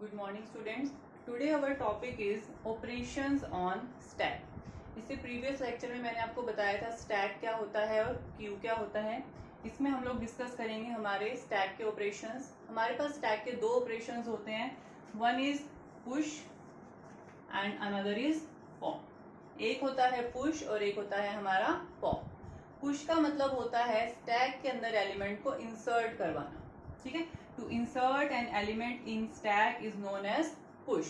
Good morning students. Today our topic is operations on stack. इससे previous lecture में मैंने आपको बताया था स्टैक क्या होता है और क्यू क्या होता है. इसमें हम लोग डिस्कस करेंगे हमारे स्टैक के ऑपरेशंस. हमारे पास स्टैक के दो ऑपरेशंस होते हैं. One is push and another is pop. एक होता है पुश और एक होता है हमारा पॉप. पुश का मतलब होता है स्टैक के अंदर एलिमेंट को इंसर्ट करवाना. ठीक है. To insert an element in stack is known as push.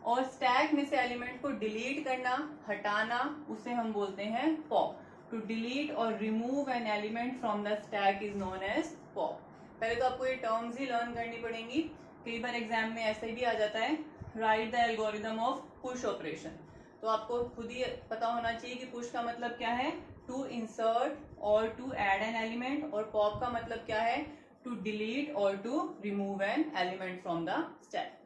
और स्टैक में से एलिमेंट को डिलीट करना, हटाना, उसे हम बोलते हैं पॉप. टू डिलीट और remove an element from the stack is known as pop. पहले तो आपको ये टर्म्स ही लर्न करनी पड़ेंगी. कई बार एग्जाम में ऐसे भी आ जाता है, right the algorithm of push operation. तो आपको खुद ही पता होना चाहिए कि पुश का मतलब क्या है, टू इंसर्ट और टू ऐड एन एलिमेंट, और पॉप का मतलब क्या है, टू डिलीट और to remove an element from the stack.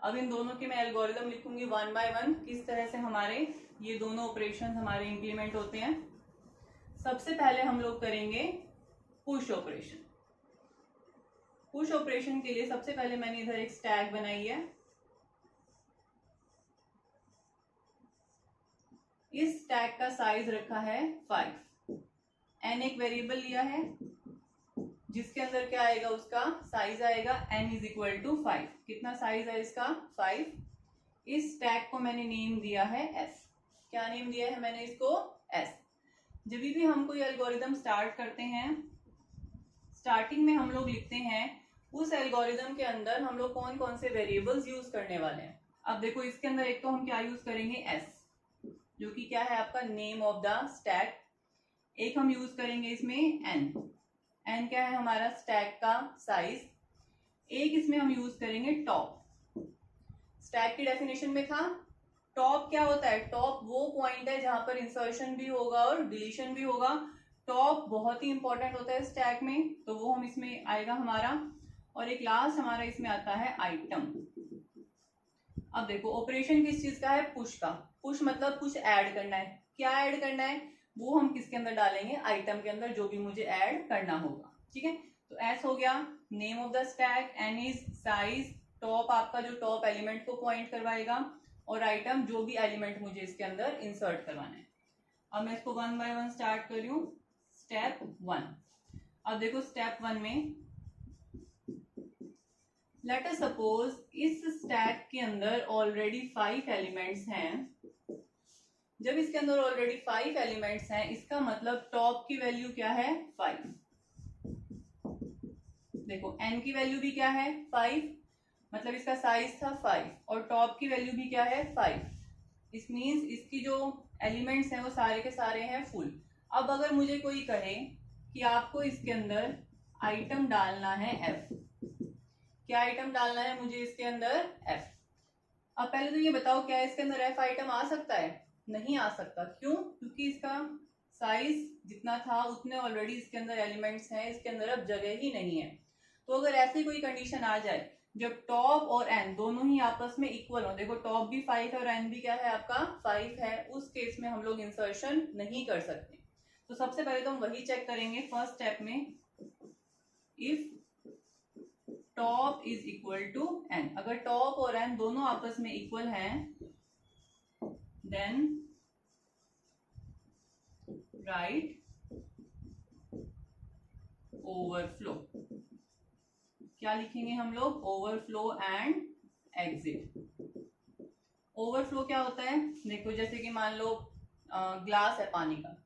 अब इन दोनों की मैं एल्गोरिदम लिखूंगी वन बाय वन, किस तरह से हमारे ये दोनों ऑपरेशन हमारे इंप्लीमेंट होते हैं. सबसे पहले हम लोग करेंगे पुश ऑपरेशन. पुश ऑपरेशन के लिए सबसे पहले मैंने इधर एक स्टैक बनाई है. इस स्टैक का साइज रखा है 5. n एक वेरिएबल लिया है जिसके अंदर क्या आएगा, उसका साइज आएगा n इज इक्वल टू 5. कितना साइज है इसका, 5. इस स्टैक को मैंने नेम दिया है s. क्या नेम दिया है मैंने इसको, s. जब भी हम कोई एल्गोरिदम स्टार्ट करते हैं, स्टार्टिंग में हम लोग लिखते हैं उस एल्गोरिदम के अंदर हम लोग कौन कौन से वेरिएबल्स यूज करने वाले हैं. अब देखो इसके अंदर एक तो हम क्या यूज करेंगे, s, जो कि क्या है आपका नेम ऑफ द स्टैक. एक हम यूज करेंगे इसमें n. n क्या है हमारा स्टैक का साइज. एक इसमें हम यूज करेंगे टॉप. स्टैक की डेफिनेशन में था टॉप क्या होता है, टॉप वो पॉइंट है जहां पर इंसर्शन भी होगा और डिलीशन भी होगा. टॉप बहुत ही इंपॉर्टेंट होता है स्टैक में, तो वो हम इसमें आएगा हमारा. और एक लास्ट हमारा इसमें आता है आइटम. अब देखो ऑपरेशन किस चीज का है, पुश का. पुश मतलब कुछ ऐड करना है. क्या ऐड करना है, वो हम किसके अंदर डालेंगे, आइटम के अंदर, जो भी मुझे ऐड करना होगा. ठीक है. तो एस हो गया name of the stack, n is size, top आपका जो टॉप एलिमेंट को पॉइंट करवाएगा, और आइटम जो भी एलिमेंट मुझे इसके अंदर इंसर्ट करवाना है. अब मैं इसको वन बाय वन स्टार्ट कर रही हूँ. स्टेप 1. अब देखो स्टेप 1 में लेट अस सपोज इस स्टैक के अंदर ऑलरेडी 5 एलिमेंट्स हैं. जब इसके अंदर ऑलरेडी 5 एलिमेंट्स हैं, इसका मतलब टॉप की वैल्यू क्या है, 5. देखो n की वैल्यू भी क्या है, 5, मतलब इसका साइज था 5, और टॉप की वैल्यू भी क्या है, 5. इस मींस इसकी जो एलिमेंट्स हैं वो सारे के सारे हैं फुल. अब अगर मुझे कोई कहे कि आपको इसके अंदर आइटम डालना है f. क्या आइटम डालना है मुझे इसके अंदर, f. अब पहले तो ये बताओ क्या इसके अंदर f आइटम आ सकता है, नहीं आ सकता. क्यों, क्योंकि इसका साइज जितना था उतने ऑलरेडी इसके अंदर एलिमेंट्स हैं, इसके अंदर अब जगह ही नहीं है. तो अगर ऐसी कोई कंडीशन आ जाए जब टॉप और n दोनों ही आपस में इक्वल हो, देखो टॉप भी 5 है और n भी क्या है आपका 5 है, उस केस में हम लोग इंसर्शन नहीं कर सकते. तो सबसे पहले तो हम वही चेक करेंगे फर्स्ट स्टेप में, if top is equal to n. अगर टॉप और n दोनों आपस में इक्वल हैं, देन राइट ओवरफ्लो. क्या लिखेंगे हम लोग, ओवरफ्लो एंड एग्जिट. ओवरफ्लो क्या होता है, देखो जैसे कि मान लो ग्लास है पानी का.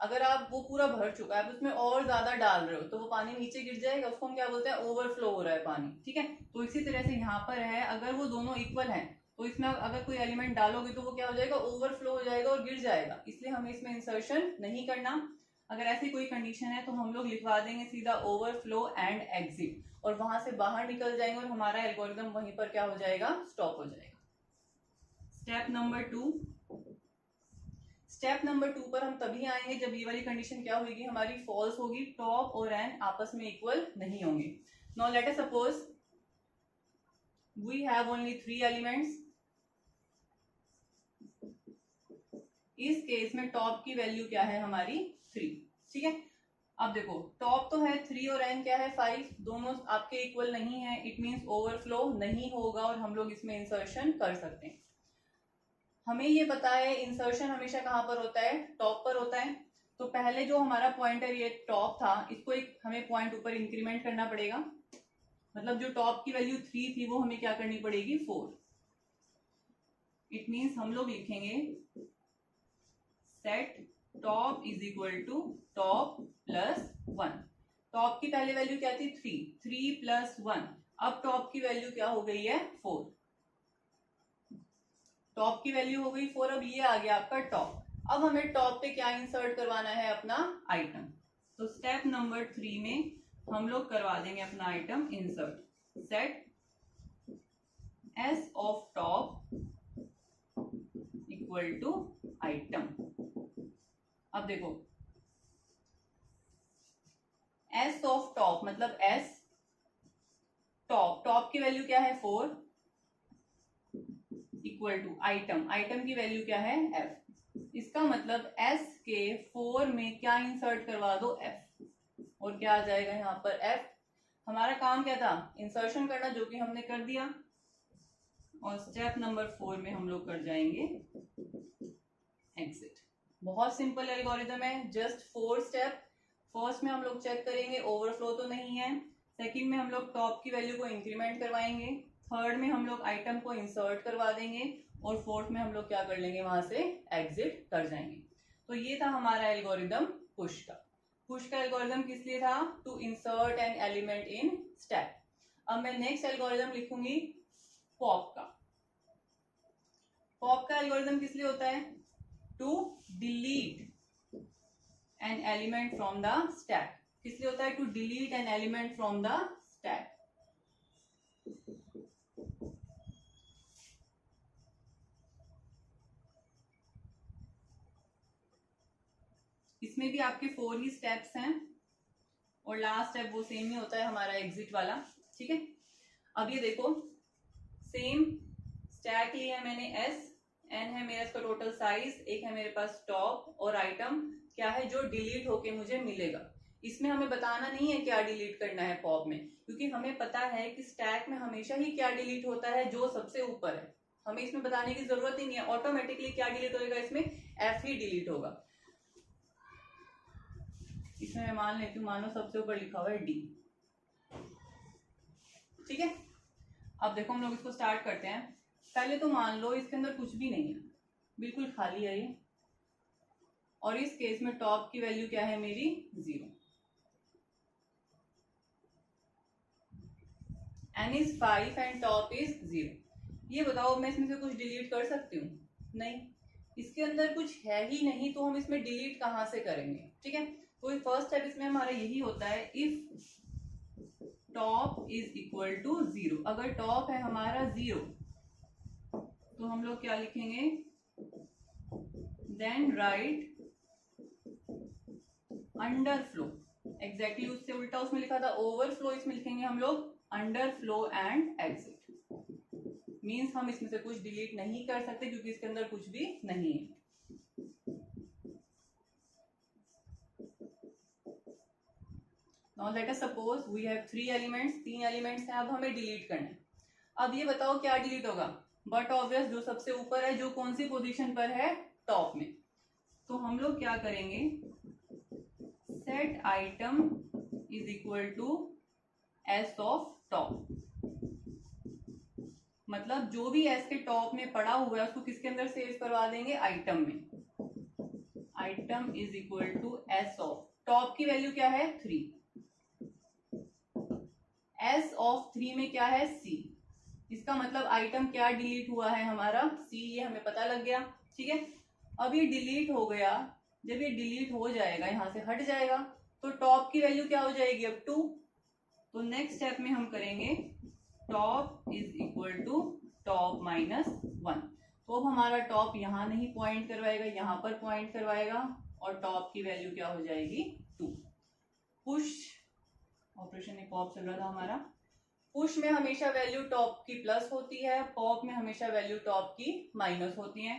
अगर आप वो पूरा भर चुका है, आप उसमें और ज्यादा डाल रहे हो तो वो पानी नीचे गिर जाएगा, उसको हम क्या बोलते हैं, ओवरफ्लो हो रहा है पानी. ठीक है. तो इसी तरह से यहाँ पर है, अगर वो दोनों इक्वल हैं तो इसमें अगर कोई एलिमेंट डालोगे तो वो क्या हो जाएगा, ओवरफ्लो हो जाएगा और गिर जाएगा. इसलिए हमें इसमें इंसर्शन नहीं करना. अगर ऐसी कोई कंडीशन है तो हम लोग लिखवा देंगे सीधा ओवरफ्लो एंड एग्जिट, और वहां से बाहर निकल जाएंगे और हमारा एल्गोरिदम वहीं पर क्या हो जाएगा, स्टॉप हो जाएगा. Step number 2. स्टेप नंबर 2 पर हम तभी आएंगे जब ये वाली कंडीशन क्या होगी, हमारी फॉल्स होगी, टॉप और n आपस में इक्वल नहीं होंगे. Now let us suppose we have only 3 elements. इस केस में टॉप की वैल्यू क्या है हमारी, 3. ठीक है. अब देखो टॉप तो है 3 और n क्या है 5, दोनों आपके इक्वल नहीं है, इट मींस ओवरफ्लो नहीं होगा और हम लोग इसमें इंसर्शन कर सकते हैं। हमें ये पता है इंसर्शन हमेशा कहाँ पर होता है, टॉप पर होता है। तो पहले जो हमारा पॉइंटर ये टॉप था, इसको एक हमें पॉइंट ऊपर इंक्रीमेंट करना पड़ेगा। मतलब जो टॉप की वैल्यू 3 थी वो हमें क्या करनी पड़ेगी 4। इट मींस हम लोग लिखेंगे set top is equal to top plus 1। Top की पहले वैल्यू क्या थी 3 प्लस 1। अब टॉप की वैल्यू क्या हो गई है 4। टॉप की वैल्यू हो गई 4। अब ये आ गया आपका टॉप। अब हमें टॉप पे क्या इंसर्ट करवाना है, अपना आइटम। तो स्टेप नंबर 3 में हम लोग करवा देंगे अपना item insert. Set s of top equal to item. अब देखो एस ऑफ टॉप मतलब एस टॉप, टॉप की वैल्यू क्या है 4 इक्वल टू आइटम, आइटम की वैल्यू क्या है f। इसका मतलब s के 4 में क्या इंसर्ट करवा दो f, और क्या आ जाएगा यहाँ पर f। हमारा काम क्या था इंसर्शन करना, जो कि हमने कर दिया। और स्टेप नंबर 4 में हम लोग कर जाएंगे एग्जिट। बहुत सिंपल एल्गोरिथम है, जस्ट 4 स्टेप। फर्स्ट में हम लोग चेक करेंगे ओवरफ्लो तो नहीं है, सेकंड में हम लोग टॉप की वैल्यू को इंक्रीमेंट करवाएंगे, थर्ड में हम लोग आइटम को इंसर्ट करवा देंगे, और फोर्थ में हम लोग क्या कर लेंगे वहां से एग्जिट कर जाएंगे। तो ये था हमारा एल्गोरिथम पुश का। पुश का एल्गोरिथम किस लिए था, to insert an element in stack. अब मैं नेक्स्ट एल्गोरिथम लिखूंगी पॉप का। पॉप का एल्गोरिथम किस लिए होता है, to delete an element from the stack. किस लिए होता है, to delete an element from the stack. इसमें भी आपके 4 ही स्टेप्स हैं, और लास्ट स्टेप वो सेम ही होता है हमारा एग्जिट वाला। ठीक है, अब ये देखो सेम स्टैक लिया है मैंने एस, एन है मेरा इसका टोटल साइज, एक है मेरे पास टॉप, और आइटम क्या है जो डिलीट होके मुझे मिलेगा। इसमें हमें बताना नहीं है क्या डिलीट करना है पॉप में, क्योंकि हमें पता है कि स्टैक में हमेशा ही क्या डिलीट होता है, जो सबसे ऊपर है। हमें इसमें बताने की जरूरत ही नहीं है, ऑटोमेटिकली क्या डिलीट होगा, इसमें एफ ही डिलीट होगा। इसमें मैं मान लेती हूँ, मान लो सबसे ऊपर लिखा हुआ है डी। ठीक है, अब देखो हम लोग इसको स्टार्ट करते हैं। पहले तो मान लो इसके अंदर कुछ भी नहीं है, बिल्कुल खाली है ये, और इस केस में टॉप की वैल्यू क्या है मेरी 0। n is 5 and top is 0। ये बताओ मैं इसमें से कुछ डिलीट कर सकती हूँ, नहीं, इसके अंदर कुछ है ही नहीं, तो हम इसमें डिलीट कहाँ से करेंगे। ठीक है, तो फर्स्ट स्टेप इसमें हमारा यही होता है, if top is equal to 0। अगर टॉप है हमारा 0 तो हम लोग क्या लिखेंगे, then write underflow. Exactly उससे उल्टा उसमें लिखा था ओवरफ्लो, इसमें लिखेंगे हम लोग under flow and exit. Means हम इसमें से कुछ डिलीट नहीं कर सकते क्योंकि इसके अंदर कुछ भी नहीं है। Now let us suppose we have 3 elements, 3 elements हैं, अब हमें डिलीट करना है। अब ये बताओ क्या डिलीट होगा, बट ऑब्वियस जो सबसे ऊपर है, जो कौन सी पोजीशन पर है, टॉप में। तो हम लोग क्या करेंगे, set item is equal to s of top. मतलब जो भी एस के टॉप में पड़ा हुआ है उसको किसके अंदर सेव करवा देंगे, आइटम में। Item is equal to s of top की वैल्यू क्या है 3, एस ऑफ 3 में क्या है सी। इसका मतलब आइटम क्या डिलीट हुआ है हमारा, सी, ये हमें पता लग गया। ठीक है, अब ये डिलीट हो गया, जब ये डिलीट हो जाएगा यहां से हट जाएगा, तो टॉप की वैल्यू क्या हो जाएगी अब 2। तो नेक्स्ट स्टेप में हम करेंगे top is equal to top minus 1। तो अब हमारा टॉप यहां नहीं पॉइंट करवाएगा, यहां पर पॉइंट करवाएगा, और टॉप की वैल्यू क्या हो जाएगी 2। पुश ऑपरेशन में पॉप चल रहा था हमारा। पुश में हमेशा वैल्यू टॉप की प्लस होती है, पॉप में हमेशा वैल्यू टॉप की माइनस होती है।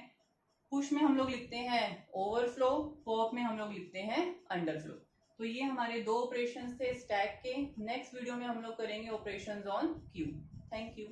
पुश में हम लोग लिखते हैं ओवरफ्लो, पॉप में हम लोग लिखते हैं अंडरफ्लो। तो ये हमारे 2 ऑपरेशंस थे स्टैक के। नेक्स्ट वीडियो में हम लोग करेंगे operations on Q. Thank you.